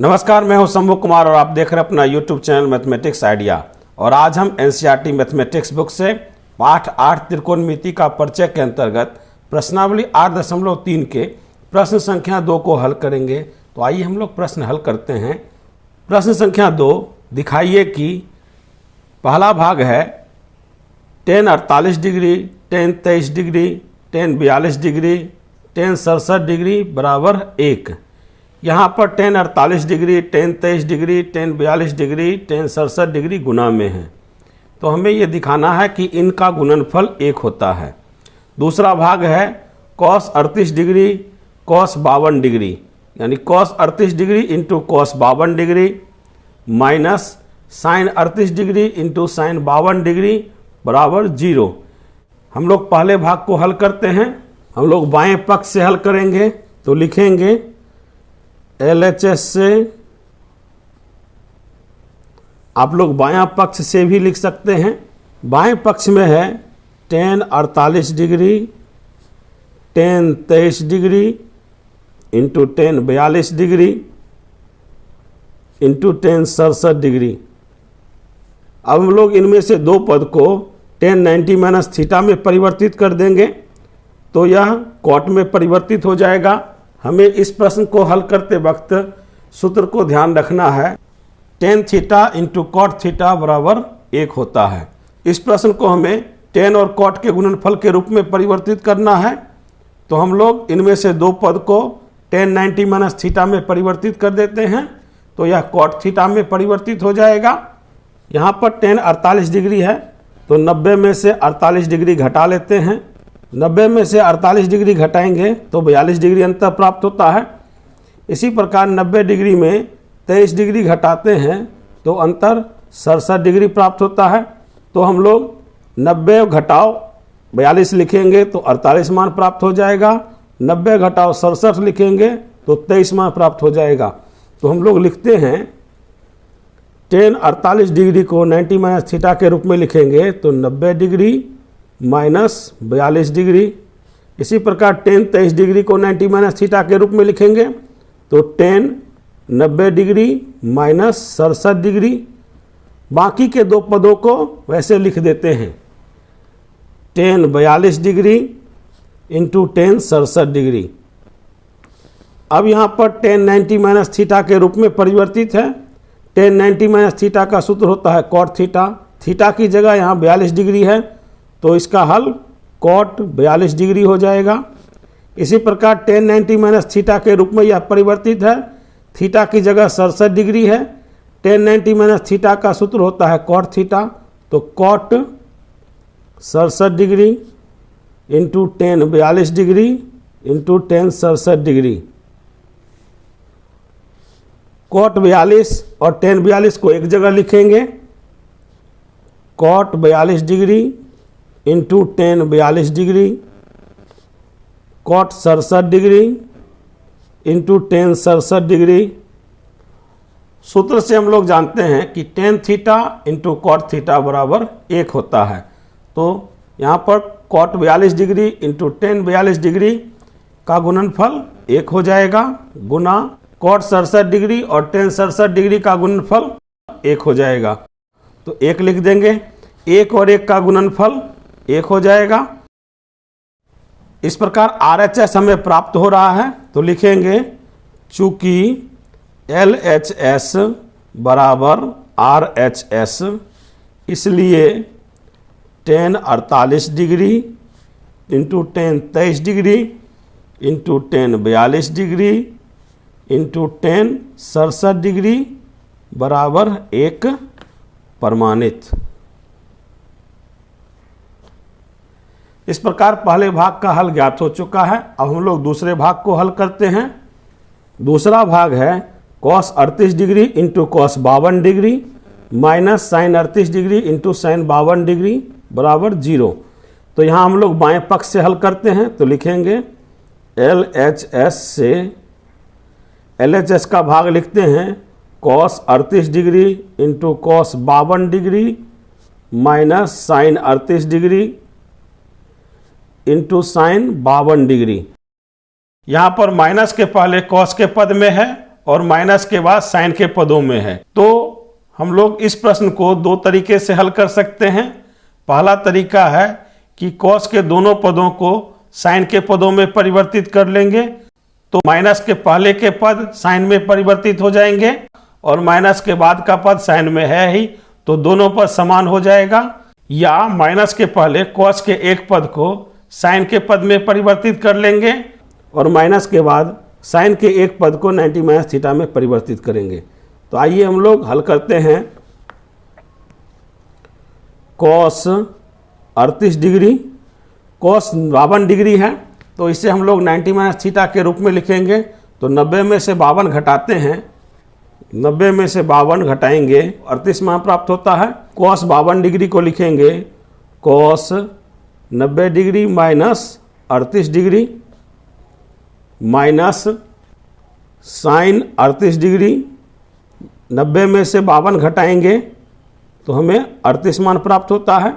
नमस्कार, मैं हूं शंभू कुमार और आप देख रहे हैं अपना YouTube चैनल मैथमेटिक्स आइडिया। और आज हम NCERT मैथमेटिक्स बुक से पाठ 8 त्रिकोणमिति का परिचय के अंतर्गत प्रश्नावली 8.3 के प्रश्न संख्या 2 को हल करेंगे। तो आइए हम लोग प्रश्न हल करते हैं। प्रश्न संख्या 2, दिखाइए कि पहला भाग है tan 48 degree, tan 23 degree, tan 42 degree, tan 67 degree बराबर 1। यहाँ पर tan 48 degree, tan 23 degree, tan 42 degree, tan 67 degree गुना में है। तो हमें ये दिखाना है कि इनका गुणनफल 1 होता है। दूसरा भाग है cos 38 डिग्री, cos 52 डिग्री, यानी cos 38 degree into cos 52 degree minus sin 38 degree into sin 52 degree बराबर 0। हम लोग पहले भाग को हल करते हैं। हम लोग बाएं पक्ष से हल करेंगे तो लिखेंगे LHS से, आप लोग बायां पक्ष से भी लिख सकते हैं। बाएं पक्ष में है tan 48 degree, tan 23 degree into tan 42 degree into tan 67 degree. अब हम लोग इनमें से दो पद को tan 90 माइनस थीटा में परिवर्तित कर देंगे तो यह कॉट में परिवर्तित हो जाएगा। हमें इस प्रश्न को हल करते वक्त सूत्र को ध्यान रखना है, tan theta into cot theta बराबर 1 होता है। इस प्रश्न को हमें tan और कॉट के गुणनफल के रूप में परिवर्तित करना है। तो हम लोग इनमें से दो पद को tan 90 माइनस थीटा में परिवर्तित कर देते हैं तो यह कॉट थीटा में परिवर्तित हो जाएगा। यहाँ पर tan 48 डिग्री है तो 90 में से 48 डिग्री घटा लेते हैं। 90 में से 48 डिग्री घटाएंगे तो 42 डिग्री अंतर प्राप्त होता है। इसी प्रकार 90 डिग्री में 23 डिग्री घटाते हैं तो अंतर 67 डिग्री प्राप्त होता है। तो हम लोग 90 घटाओ 42 लिखेंगे तो 48 मान प्राप्त हो जाएगा। 90 घटाओ 67 लिखेंगे तो 23 मान प्राप्त हो जाएगा। तो हम लोग लिखते हैं tan 48 डिग्री को 90 माइनस थीटा के रूप में लिखेंगे तो 90 डिग्री माइनस 42 डिग्री। इसी प्रकार tan 23 डिग्री को 90 माइनस थीटा के रूप में लिखेंगे तो tan 90 डिग्री माइनस 67 डिग्री। बाकी के दो पदों को वैसे लिख देते हैं, tan 42 degree into tan 67 degree. अब यहाँ पर tan 90 माइनस थीटा के रूप में परिवर्तित है। tan 90 माइनस थीटा का सूत्र होता है cot थीटा। थीटा की जगह यहाँ 42 डिग्री है तो इसका हल cot 42 डिग्री हो जाएगा। इसी प्रकार tan 90 माइनस थीटा के रूप में यह परिवर्तित है। थीटा की जगह 67 डिग्री है। tan 90 माइनस थीटा का सूत्र होता है cot थीटा, तो cot 67 degree into tan 42 degree into tan 67 degree. cot 42 और tan 42 को एक जगह लिखेंगे, cot 42 degree into tan 42 degree, cot 67 degree into tan 67 degree. सूत्र से हम लोग जानते हैं कि tan theta into cot theta बराबर 1 होता है। तो यहाँ पर cot 42 degree into tan 42 degree का गुणनफल 1 हो जाएगा, गुना cot 67 डिग्री और tan 67 डिग्री का गुणनफल 1 हो जाएगा। तो 1 लिख देंगे, 1 और 1 का गुणनफल 1 हो जाएगा। इस प्रकार RHS हमें प्राप्त हो रहा है तो लिखेंगे चूंकि LHS बराबर RHS, इसलिए tan 48 degree into tan 23 degree into tan 42 degree into tan 67 degree बराबर 1 प्रमाणित। इस प्रकार पहले भाग का हल ज्ञात हो चुका है। अब हम लोग दूसरे भाग को हल करते हैं। दूसरा भाग है cos 38 degree into cos 52 degree minus sin 38 degree into sin 52 degree बराबर 0। तो यहाँ हम लोग बाएं पक्ष से हल करते हैं तो लिखेंगे LHS से, LHS का भाग लिखते हैं cos 38 degree into cos 52 degree minus sin 38 degree into sine 52 degree. यहाँ पर माइनस के पहले कॉस के पद में है और माइनस के बाद साइन के पदों में है। तो हम लोग इस प्रश्न को दो तरीके से हल कर सकते हैं। पहला तरीका है कि कॉस के दोनों पदों को साइन के पदों में परिवर्तित कर लेंगे, तो माइनस के पहले के पद साइन में परिवर्तित हो जाएंगे और माइनस के बाद का पद साइन में है ही, तो दोनों पद समान हो जाएगा। या माइनस के पहले कॉस के एक पद को साइन के पद में परिवर्तित कर लेंगे और माइनस के बाद साइन के एक पद को 90 माइनस थीटा में परिवर्तित करेंगे। तो आइए हम लोग हल करते हैं। कॉस 38 डिग्री, कॉस 52 डिग्री है, तो इसे हम लोग 90 माइनस थीटा के रूप में लिखेंगे। तो 90 में से 52 घटाते हैं, 90 में से 52 घटाएंगे 38 मान प्राप्त होता है। कॉस 52 डिग्री को लिखेंगे cos 90 degree minus 38 degree minus sine 38 degree. 90 में से 52 घटाएंगे तो हमें 38 मान प्राप्त होता है।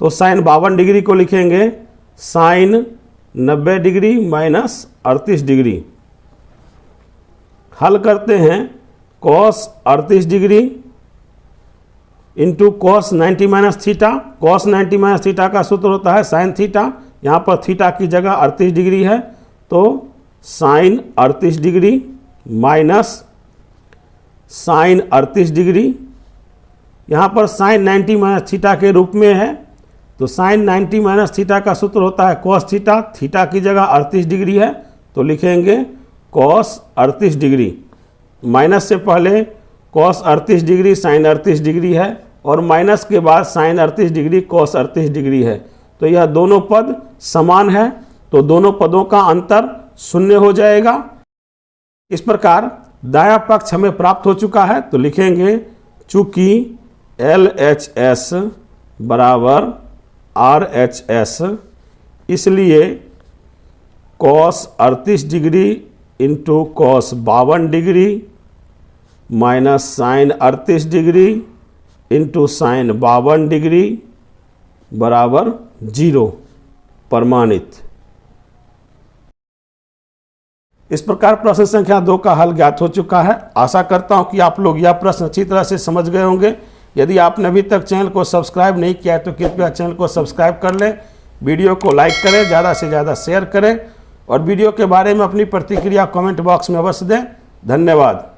तो साइन 52 डिग्री को लिखेंगे साइन 90 डिग्री माइनस 38 डिग्री। हल करते हैं cos 38 degree into cos 90 minus theta. Cos 90 minus theta का सूत्र होता है साइन थीटा, यहाँ पर थीटा की जगह 38 डिग्री है, तो sine 38 degree minus sine 38 degree. यहाँ पर साइन 90 माइनस थीटा के रूप में है, तो साइन 90 माइनस थीटा का सूत्र होता है कॉस थीटा, थीटा की जगह 38 डिग्री है, तो लिखेंगे कॉस 38 डिग्री। माइनस से पहले कॉस 38 डिग्री साइन 38 डिग्री है और माइनस के बाद साइन 38 डिग्री कॉस 38 डिग्री है, तो यह दोनों पद समान है, तो दोनों पदों का अंतर 0 हो जाएगा। इस प्रकार दायां पक्ष हमें प्राप्त हो चुका है, तो लिखेंगे चूंकि LHS बराबर RHS, इसलिए cos 38 degree into cos 52 degree minus sine 38 degree into sine 52 degree बराबर 0 प्रमाणित। इस प्रकार प्रश्न संख्या 2 का हल ज्ञात हो चुका है। आशा करता हूं कि आप लोग यह प्रश्न अच्छी तरह से समझ गए होंगे। यदि आपने अभी तक चैनल को सब्सक्राइब नहीं किया है तो कृपया चैनल को सब्सक्राइब कर लें, वीडियो को लाइक करें, ज़्यादा से ज़्यादा शेयर करें और वीडियो के बारे में अपनी प्रतिक्रिया कमेंट बॉक्स में अवश्य दें। धन्यवाद।